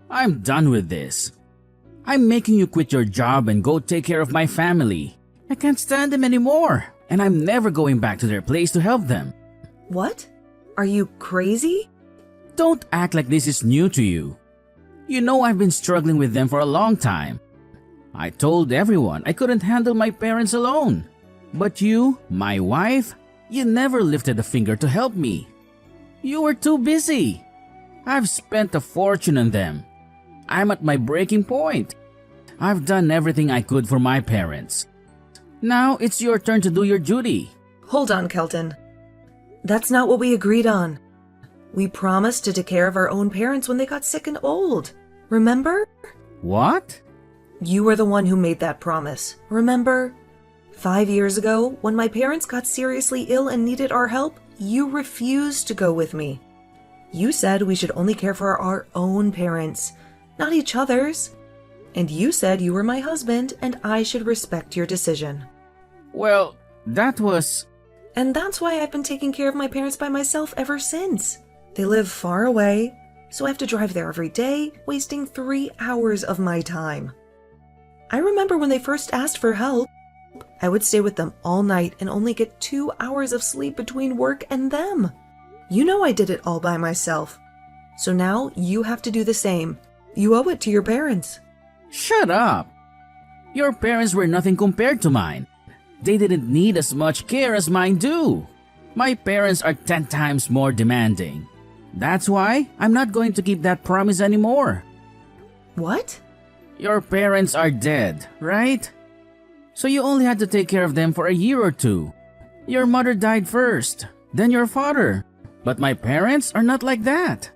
I'm done with this. I'm making you quit your job and go take care of my family. I can't stand them anymore, and I'm never going back to their place to help them. What? Are you crazy? Don't act like this is new to you. You know I've been struggling with them for a long time. I told everyone I couldn't handle my parents alone. But you, my wife, you never lifted a finger to help me. You were too busy. I've spent a fortune on them. I'm at my breaking point. I've done everything I could for my parents. Now it's your turn to do your duty. Hold on, Kelton. That's not what we agreed on. We promised to take care of our own parents when they got sick and old. Remember? What? You were the one who made that promise. Remember? 5 years ago, when my parents got seriously ill and needed our help, you refused to go with me. You said we should only care for our own parents, not each other's. And you said you were my husband and I should respect your decision. Well, that was... And that's why I've been taking care of my parents by myself ever since. They live far away, so I have to drive there every day, wasting 3 hours of my time. I remember when they first asked for help, I would stay with them all night and only get 2 hours of sleep between work and them. You know I did it all by myself. So now you have to do the same. You owe it to your parents. Shut up! Your parents were nothing compared to mine. They didn't need as much care as mine do. My parents are 10 times more demanding. That's why I'm not going to keep that promise anymore. What? Your parents are dead, right? So you only had to take care of them for a year or two. Your mother died first, then your father. But my parents are not like that.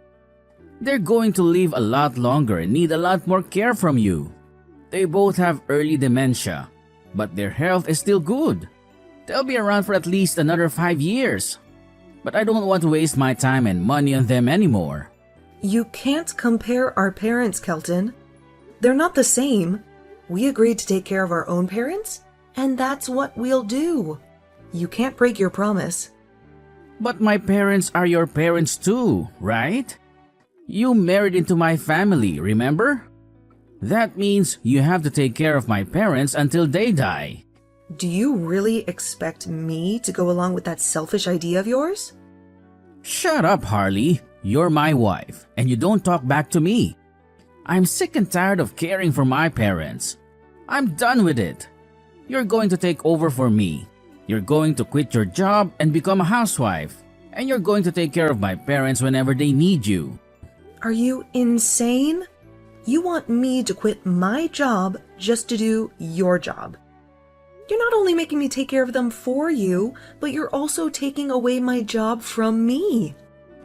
They're going to live a lot longer and need a lot more care from you. They both have early dementia, but their health is still good. They'll be around for at least another 5 years. But I don't want to waste my time and money on them anymore. You can't compare our parents, Kelton. They're not the same. We agreed to take care of our own parents, and that's what we'll do. You can't break your promise. But my parents are your parents too, right? You married into my family, remember? That means you have to take care of my parents until they die. Do you really expect me to go along with that selfish idea of yours? Shut up, Harley. You're my wife, and you don't talk back to me. I'm sick and tired of caring for my parents. I'm done with it. You're going to take over for me. You're going to quit your job and become a housewife. And you're going to take care of my parents whenever they need you. Are you insane? You want me to quit my job just to do your job. You're not only making me take care of them for you, but you're also taking away my job from me.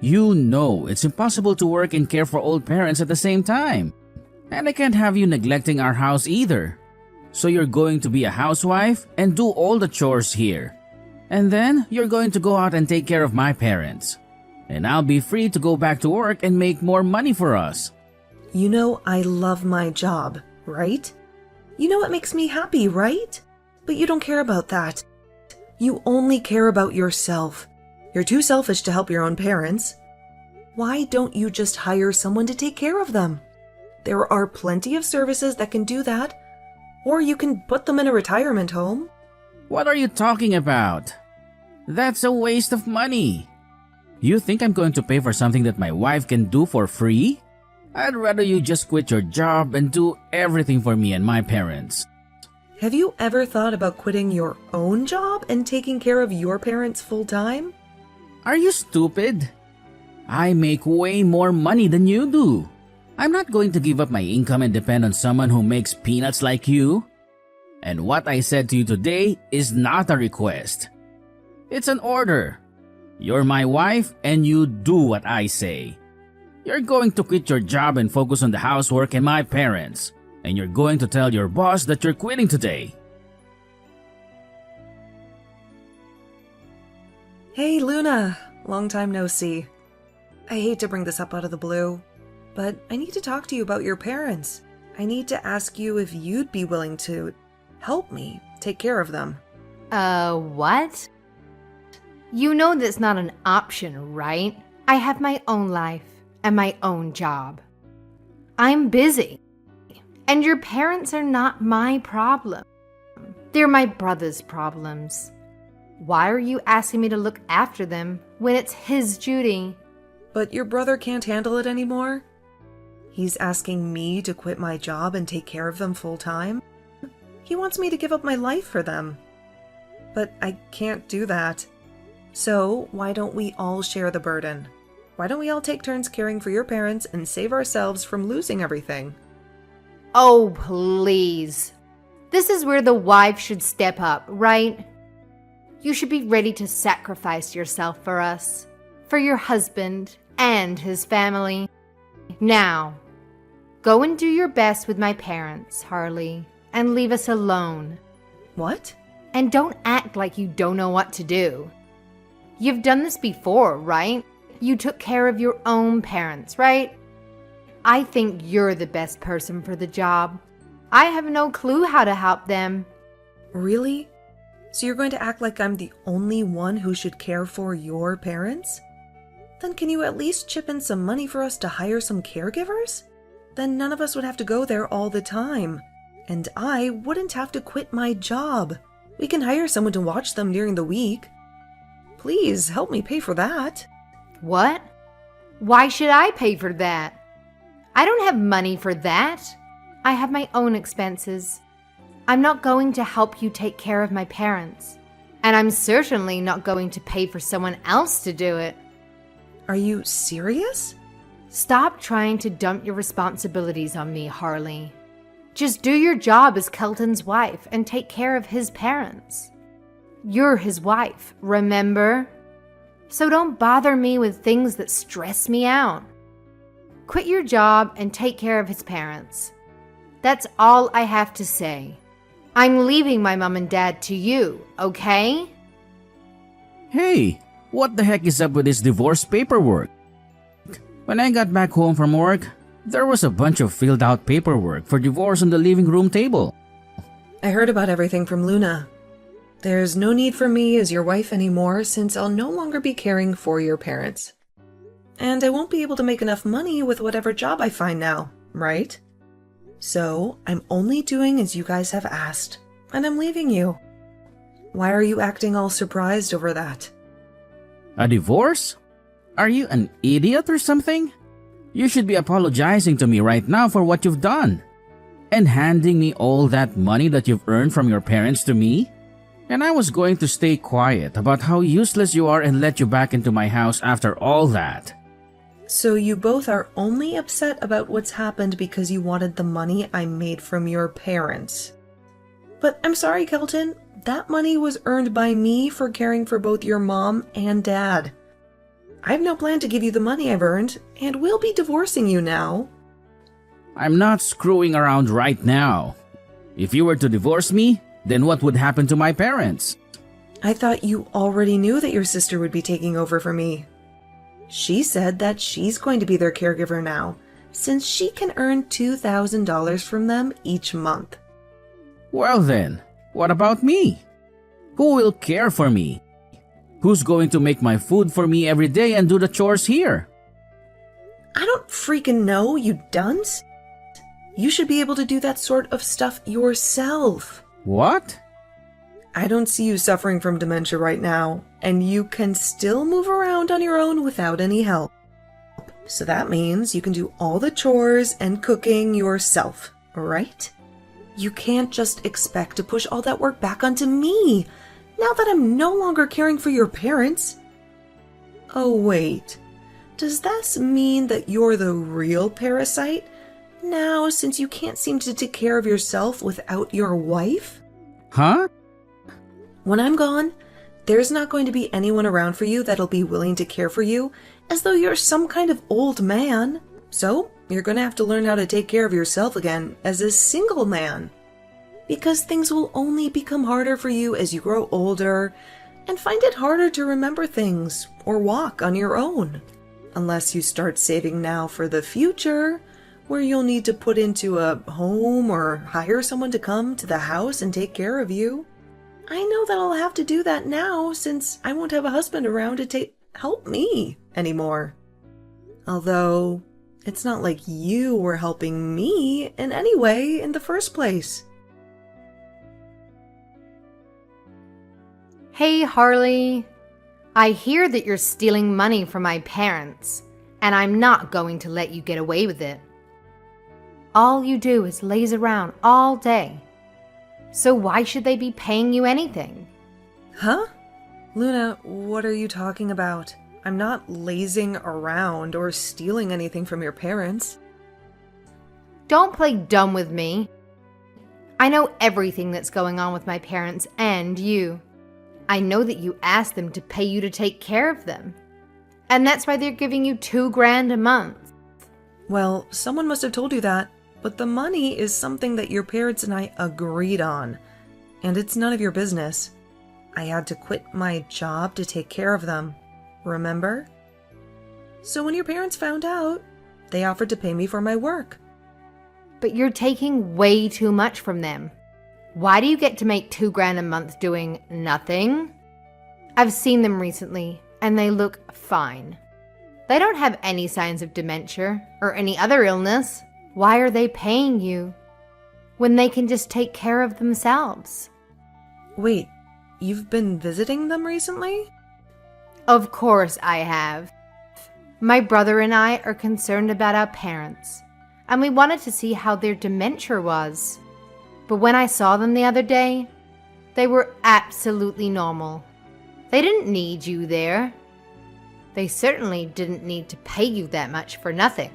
You know it's impossible to work and care for old parents at the same time. And I can't have you neglecting our house either. So you're going to be a housewife and do all the chores here. And then you're going to go out and take care of my parents. And I'll be free to go back to work and make more money for us. You know I love my job, right? You know it makes me happy, right? But you don't care about that. You only care about yourself. You're too selfish to help your own parents. Why don't you just hire someone to take care of them? There are plenty of services that can do that. Or you can put them in a retirement home. What are you talking about? That's a waste of money. You think I'm going to pay for something that my wife can do for free? I'd rather you just quit your job and do everything for me and my parents. Have you ever thought about quitting your own job and taking care of your parents full time? Are you stupid? I make way more money than you do. I'm not going to give up my income and depend on someone who makes peanuts like you. And what I said to you today is not a request. It's an order. You're my wife and you do what I say. You're going to quit your job and focus on the housework and my parents. And you're going to tell your boss that you're quitting today. Hey, Luna. Long time no see. I hate to bring this up out of the blue, but I need to talk to you about your parents. I need to ask you if you'd be willing to help me take care of them. What? You know that's not an option, right? I have my own life and my own job. I'm busy. And your parents are not my problem. They're my brother's problems. Why are you asking me to look after them when it's his duty? But your brother can't handle it anymore? He's asking me to quit my job and take care of them full time? He wants me to give up my life for them. But I can't do that. So why don't we all share the burden? Why don't we all take turns caring for your parents and save ourselves from losing everything? Oh, please. This is where the wife should step up, right? You should be ready to sacrifice yourself for us, for your husband and his family. Now, go and do your best with my parents, Harley, and leave us alone. What? And don't act like you don't know what to do. You've done this before, right? You took care of your own parents, right? I think you're the best person for the job. I have no clue how to help them. Really? So you're going to act like I'm the only one who should care for your parents? Then can you at least chip in some money for us to hire some caregivers? Then none of us would have to go there all the time. And I wouldn't have to quit my job. We can hire someone to watch them during the week. Please help me pay for that. What? Why should I pay for that? I don't have money for that. I have my own expenses. I'm not going to help you take care of my parents. And I'm certainly not going to pay for someone else to do it. Are you serious? Stop trying to dump your responsibilities on me, Harley. Just do your job as Kelton's wife and take care of his parents. You're his wife, remember? So don't bother me with things that stress me out. Quit your job and take care of his parents. That's all I have to say. I'm leaving my mom and dad to you, okay? Hey, what the heck is up with this divorce paperwork? When I got back home from work, there was a bunch of filled out paperwork for divorce on the living room table. I heard about everything from Luna. There's no need for me as your wife anymore since I'll no longer be caring for your parents. And I won't be able to make enough money with whatever job I find now, right? So I'm only doing as you guys have asked, and I'm leaving you. Why are you acting all surprised over that? A divorce? Are you an idiot or something? You should be apologizing to me right now for what you've done. And handing me all that money that you've earned from your parents to me? And I was going to stay quiet about how useless you are and let you back into my house after all that. So you both are only upset about what's happened because you wanted the money I made from your parents. But I'm sorry, Kelton, that money was earned by me for caring for both your mom and dad. I have no plan to give you the money I've earned, and we'll be divorcing you now. I'm not screwing around right now. If you were to divorce me, then what would happen to my parents? I thought you already knew that your sister would be taking over for me. She said that she's going to be their caregiver now, since she can earn $2,000 from them each month. Well then, what about me? Who will care for me? Who's going to make my food for me every day and do the chores here? I don't freaking know, you dunce. You should be able to do that sort of stuff yourself. What? I don't see you suffering from dementia right now, and you can still move around on your own without any help. So that means you can do all the chores and cooking yourself, right? You can't just expect to push all that work back onto me, now that I'm no longer caring for your parents. Oh wait, does this mean that you're the real parasite? Now, since you can't seem to take care of yourself without your wife? Huh? When I'm gone, there's not going to be anyone around for you that'll be willing to care for you as though you're some kind of old man. So, you're going to have to learn how to take care of yourself again as a single man. Because things will only become harder for you as you grow older and find it harder to remember things or walk on your own. Unless you start saving now for the future, where you'll need to put into a home or hire someone to come to the house and take care of you. I know that I'll have to do that now since I won't have a husband around to help me anymore. Although, It's not like you were helping me in any way in the first place. Hey, Harley. I hear that you're stealing money from my parents, and I'm not going to let you get away with it. All you do is laze around all day. So why should they be paying you anything? Huh? Luna, what are you talking about? I'm not lazing around or stealing anything from your parents. Don't play dumb with me. I know everything that's going on with my parents and you. I know that you asked them to pay you to take care of them. And that's why they're giving you $2,000 a month. Well, someone must have told you that, but the money is something that your parents and I agreed on, and it's none of your business. I had to quit my job to take care of them, remember? So when your parents found out, they offered to pay me for my work. But you're taking way too much from them. Why do you get to make $2,000 a month doing nothing? I've seen them recently, and they look fine. They don't have any signs of dementia or any other illness. Why are they paying you when they can just take care of themselves? Wait, you've been visiting them recently? Of course I have. My brother and I are concerned about our parents, and we wanted to see how their dementia was. But when I saw them the other day, they were absolutely normal. They didn't need you there. They certainly didn't need to pay you that much for nothing.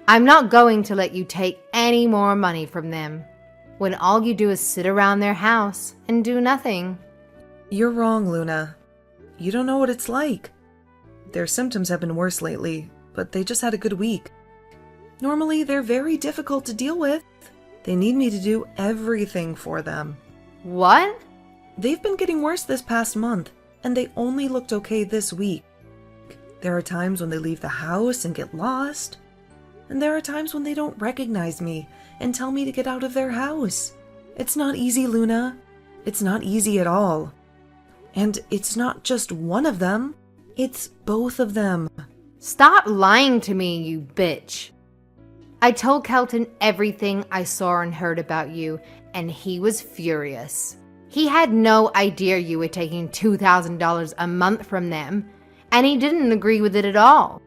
I'm not going to let you take any more money from them when all you do is sit around their house and do nothing. You're wrong, Luna. You don't know what it's like. Their symptoms have been worse lately, but they just had a good week. Normally, they're very difficult to deal with. They need me to do everything for them. What? They've been getting worse this past month, and they only looked okay this week. There are times when they leave the house and get lost, and there are times when they don't recognize me and tell me to get out of their house. It's not easy, Luna. It's not easy at all. And it's not just one of them, it's both of them. Stop lying to me, you bitch. I told Kelton everything I saw and heard about you, and he was furious. He had no idea you were taking $2,000 a month from them, and he didn't agree with it at all.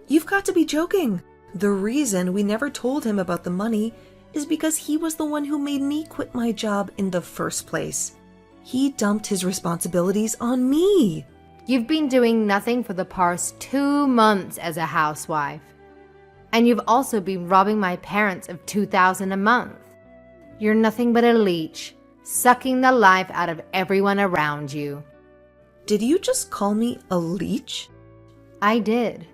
You've got to be joking. The reason we never told him about the money is because he was the one who made me quit my job in the first place. He dumped his responsibilities on me. You've been doing nothing for the past 2 months as a housewife. And you've also been robbing my parents of $2,000 a month. You're nothing but a leech, sucking the life out of everyone around you. Did you just call me a leech? I did.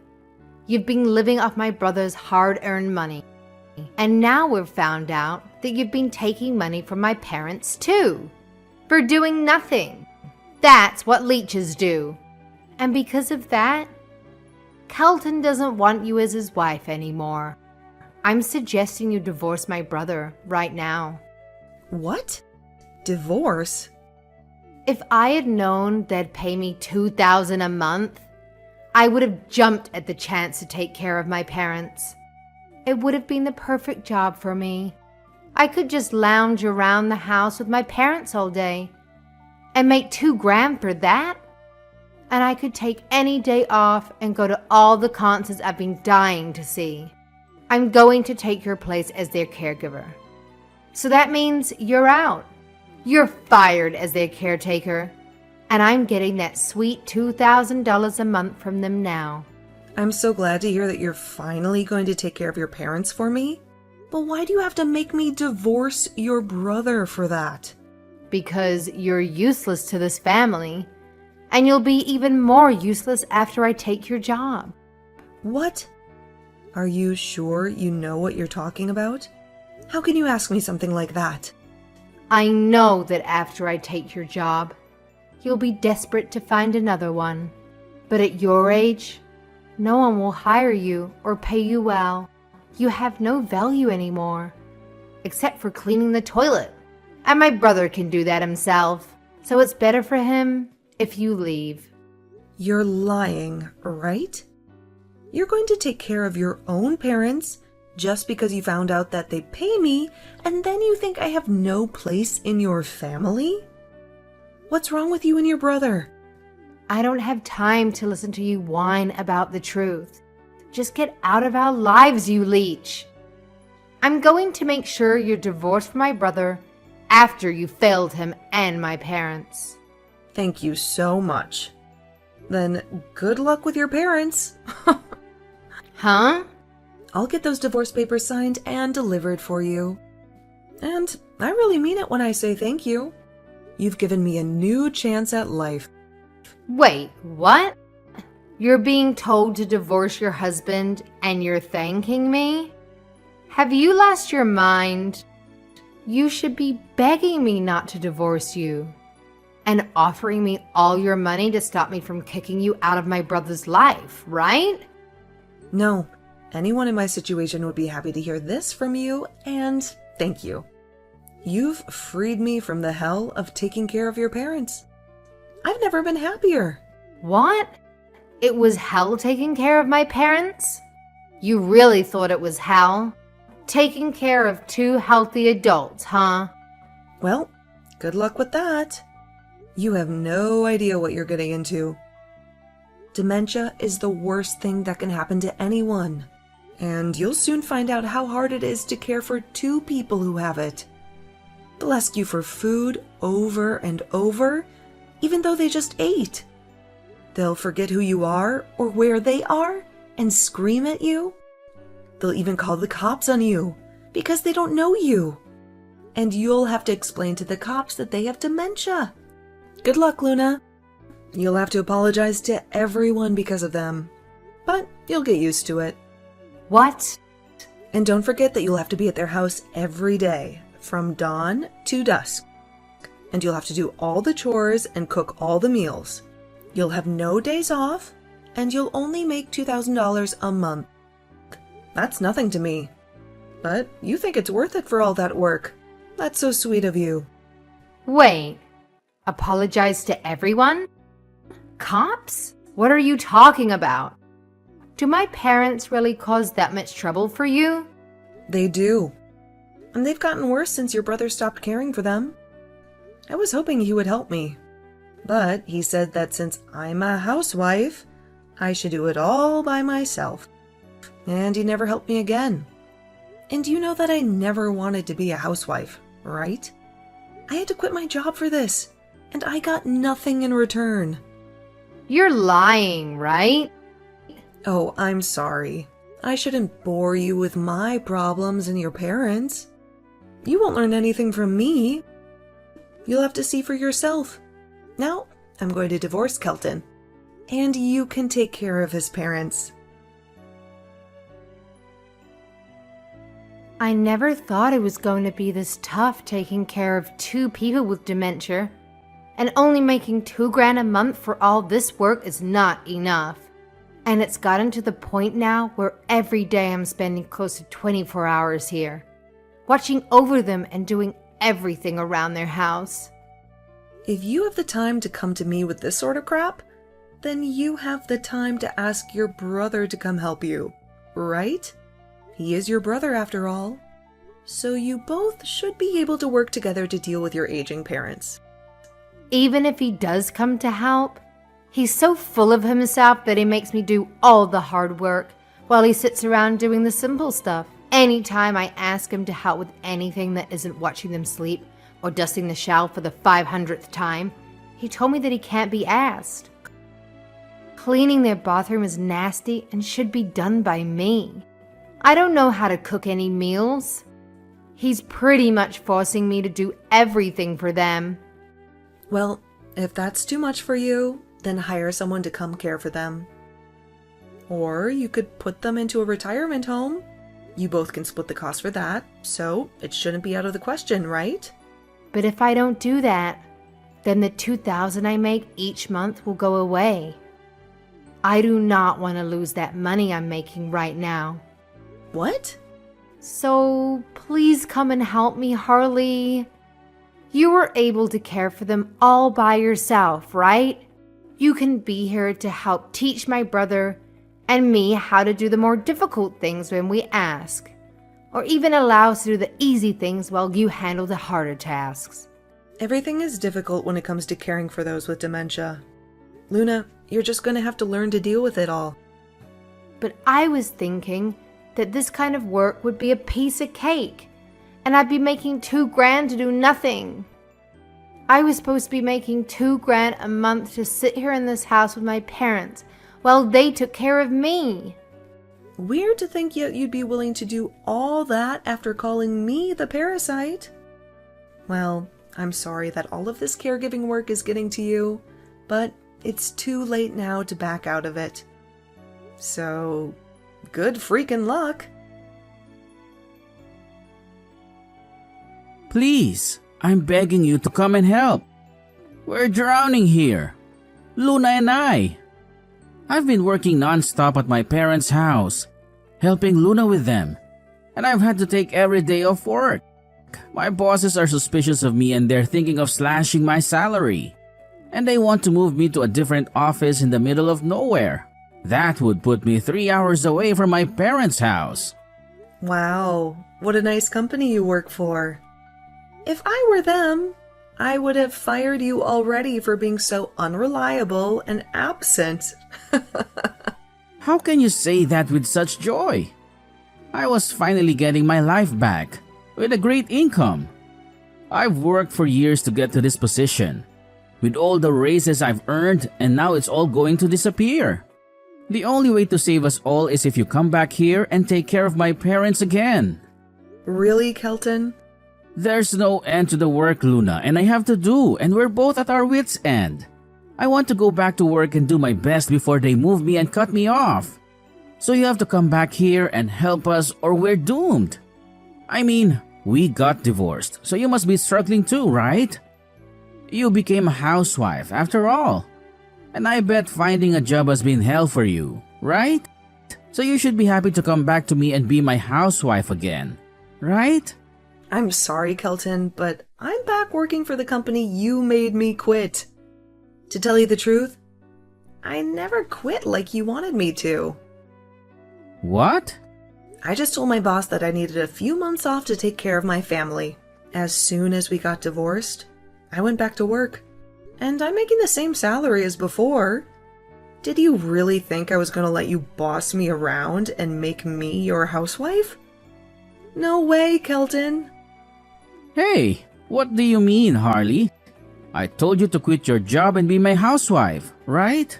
You've been living off my brother's hard-earned money. And now we've found out that you've been taking money from my parents too. For doing nothing. That's what leeches do. And because of that, Kelton doesn't want you as his wife anymore. I'm suggesting you divorce my brother right now. What? Divorce? If I had known they'd pay me $2,000 a month, I would have jumped at the chance to take care of my parents. It would have been the perfect job for me. I could just lounge around the house with my parents all day and make $2,000 for that. And I could take any day off and go to all the concerts I've been dying to see. I'm going to take your place as their caregiver. So that means you're out. You're fired as their caretaker. And I'm getting that sweet $2,000 a month from them now. I'm so glad to hear that you're finally going to take care of your parents for me. But why do you have to make me divorce your brother for that? Because you're useless to this family. And you'll be even more useless after I take your job. What? Are you sure you know what you're talking about? How can you ask me something like that? I know that after I take your job, you'll be desperate to find another one. But at your age, no one will hire you or pay you well. You have no value anymore, except for cleaning the toilet. And my brother can do that himself, so it's better for him if you leave. You're lying, right? You're going to take care of your own parents just because you found out that they pay me, and then you think I have no place in your family? What's wrong with you and your brother? I don't have time to listen to you whine about the truth. Just get out of our lives, you leech. I'm going to make sure you're divorced from my brother after you failed him and my parents. Thank you so much. Then good luck with your parents. Huh? I'll get those divorce papers signed and delivered for you. And I really mean it when I say thank you. You've given me a new chance at life. Wait, what? You're being told to divorce your husband and you're thanking me? Have you lost your mind? You should be begging me not to divorce you and offering me all your money to stop me from kicking you out of my brother's life, right? No, anyone in my situation would be happy to hear this from you, and thank you. You've freed me from the hell of taking care of your parents. I've never been happier. What? It was hell taking care of my parents? You really thought it was hell? Taking care of two healthy adults, huh? Well, good luck with that. You have no idea what you're getting into. Dementia is the worst thing that can happen to anyone. And you'll soon find out how hard it is to care for two people who have it. They'll ask you for food over and over, even though they just ate. They'll forget who you are or where they are and scream at you. They'll even call the cops on you because they don't know you. And you'll have to explain to the cops that they have dementia. Good luck, Luna. You'll have to apologize to everyone because of them. But you'll get used to it. What? And don't forget that you'll have to be at their house every day, from dawn to dusk. And you'll have to do all the chores and cook all the meals. You'll have no days off, and you'll only make $2,000 a month. That's nothing to me. But you think it's worth it for all that work. That's so sweet of you. Wait, apologize to everyone? Cops? What are you talking about? Do my parents really cause that much trouble for you? They do. And they've gotten worse since your brother stopped caring for them. I was hoping he would help me. But he said that since I'm a housewife, I should do it all by myself. And he never helped me again. And you know that I never wanted to be a housewife, right? I had to quit my job for this, and I got nothing in return. You're lying, right? Oh, I'm sorry. I shouldn't bore you with my problems and your parents. You won't learn anything from me. You'll have to see for yourself. Now, I'm going to divorce Kelton, and you can take care of his parents. I never thought it was going to be this tough taking care of two people with dementia. And only making $2,000 a month for all this work is not enough. And it's gotten to the point now where every day I'm spending close to 24 hours here, watching over them and doing everything around their house. If you have the time to come to me with this sort of crap, then you have the time to ask your brother to come help you, right? He is your brother after all. So you both should be able to work together to deal with your aging parents. Even if he does come to help, he's so full of himself that he makes me do all the hard work while he sits around doing the simple stuff. Anytime I ask him to help with anything that isn't watching them sleep or dusting the shelf for the 500th time, he told me that he can't be asked. Cleaning their bathroom is nasty and should be done by me. I don't know how to cook any meals. He's pretty much forcing me to do everything for them. Well, if that's too much for you, then hire someone to come care for them. Or you could put them into a retirement home. You both can split the cost for that, so it shouldn't be out of the question, right? But if I don't do that, then the $2,000 I make each month will go away. I do not want to lose that money I'm making right now. What? So please come and help me, Harley. You were able to care for them all by yourself, right? You can be here to help teach my brother and me how to do the more difficult things when we ask, or even allow us to do the easy things while you handle the harder tasks. Everything is difficult when it comes to caring for those with dementia. Luna, you're just going to have to learn to deal with it all. But I was thinking that this kind of work would be a piece of cake, and I'd be making $2,000 to do nothing. I was supposed to be making $2,000 a month to sit here in this house with my parents while they took care of me. Weird to think yet you'd be willing to do all that after calling me the parasite. Well, I'm sorry that all of this caregiving work is getting to you, but it's too late now to back out of it. So, good freaking luck. Please, I'm begging you to come and help. We're drowning here. Luna and I. I've been working non-stop at my parents' house, helping Luna with them, and I've had to take every day off work. My bosses are suspicious of me and they're thinking of slashing my salary. And they want to move me to a different office in the middle of nowhere. That would put me 3 hours away from my parents' house. Wow, what a nice company you work for. If I were them, I would have fired you already for being so unreliable and absent. How can you say that with such joy? I was finally getting my life back, with a great income. I've worked for years to get to this position, with all the raises I've earned, and now it's all going to disappear. The only way to save us all is if you come back here and take care of my parents again. Really, Kelton? There's no end to the work, Luna, and I have to do, and we're both at our wits' end. I want to go back to work and do my best before they move me and cut me off. So you have to come back here and help us or we're doomed. I mean, we got divorced, so you must be struggling too, right? You became a housewife after all. And I bet finding a job has been hell for you, right? So you should be happy to come back to me and be my housewife again, right? I'm sorry, Kelton, but I'm back working for the company you made me quit. To tell you the truth, I never quit like you wanted me to. What? I just told my boss that I needed a few months off to take care of my family. As soon as we got divorced, I went back to work. And I'm making the same salary as before. Did you really think I was going to let you boss me around and make me your housewife? No way, Kelton. Hey, what do you mean, Harley? I told you to quit your job and be my housewife, right?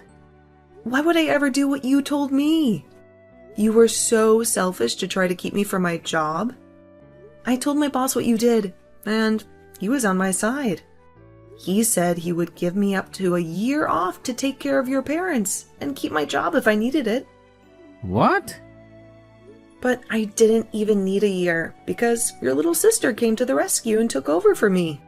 Why would I ever do what you told me? You were so selfish to try to keep me from my job. I told my boss what you did, and he was on my side. He said he would give me up to a year off to take care of your parents and keep my job if I needed it. What? But I didn't even need a year because your little sister came to the rescue and took over for me.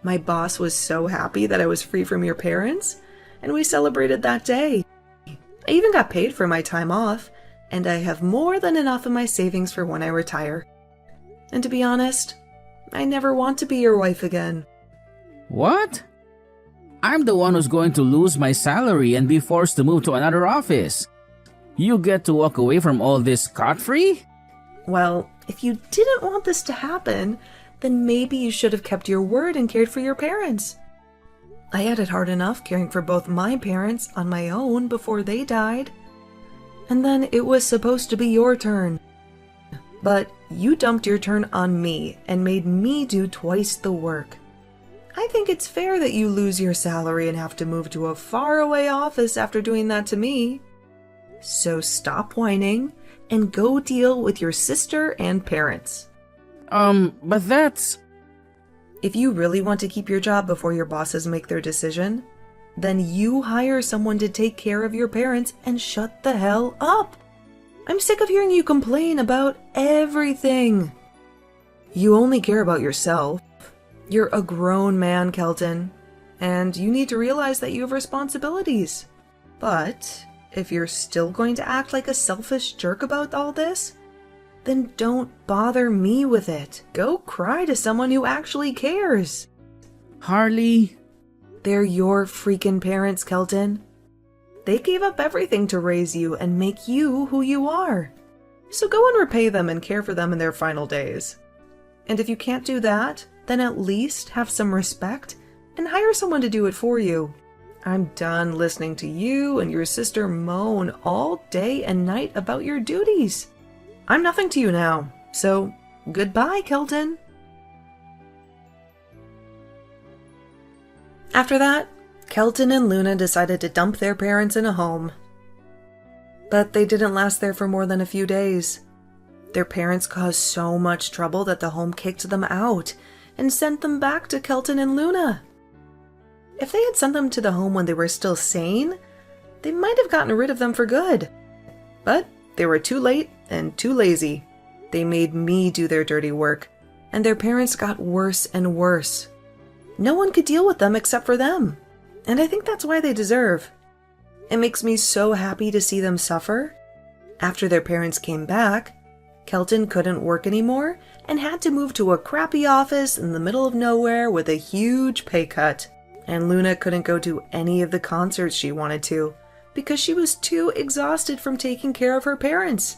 My boss was so happy that I was free from your parents, and we celebrated that day. I even got paid for my time off, and I have more than enough in my savings for when I retire. And to be honest, I never want to be your wife again. What? I'm the one who's going to lose my salary and be forced to move to another office. You get to walk away from all this scot-free? Well, if you didn't want this to happen, then maybe you should have kept your word and cared for your parents. I had it hard enough caring for both my parents on my own before they died. And then it was supposed to be your turn. But you dumped your turn on me and made me do twice the work. I think it's fair that you lose your salary and have to move to a faraway office after doing that to me. So stop whining and go deal with your sister and parents. But that's... If you really want to keep your job before your bosses make their decision, then you hire someone to take care of your parents and shut the hell up. I'm sick of hearing you complain about everything. You only care about yourself. You're a grown man, Kelton, and you need to realize that you have responsibilities. But if you're still going to act like a selfish jerk about all this, then don't bother me with it. Go cry to someone who actually cares. Harley... They're your freaking parents, Kelton. They gave up everything to raise you and make you who you are. So go and repay them and care for them in their final days. And if you can't do that, then at least have some respect and hire someone to do it for you. I'm done listening to you and your sister moan all day and night about your duties. I'm nothing to you now, so goodbye, Kelton. After that, Kelton and Luna decided to dump their parents in a home. But they didn't last there for more than a few days. Their parents caused so much trouble that the home kicked them out and sent them back to Kelton and Luna. If they had sent them to the home when they were still sane, they might have gotten rid of them for good. But they were too late and too lazy. They made me do their dirty work, and their parents got worse and worse. No one could deal with them except for them, and I think that's why they deserve. It makes me so happy to see them suffer. After their parents came back, Kelton couldn't work anymore and had to move to a crappy office in the middle of nowhere with a huge pay cut. And Luna couldn't go to any of the concerts she wanted to because she was too exhausted from taking care of her parents.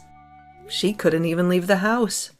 She couldn't even leave the house.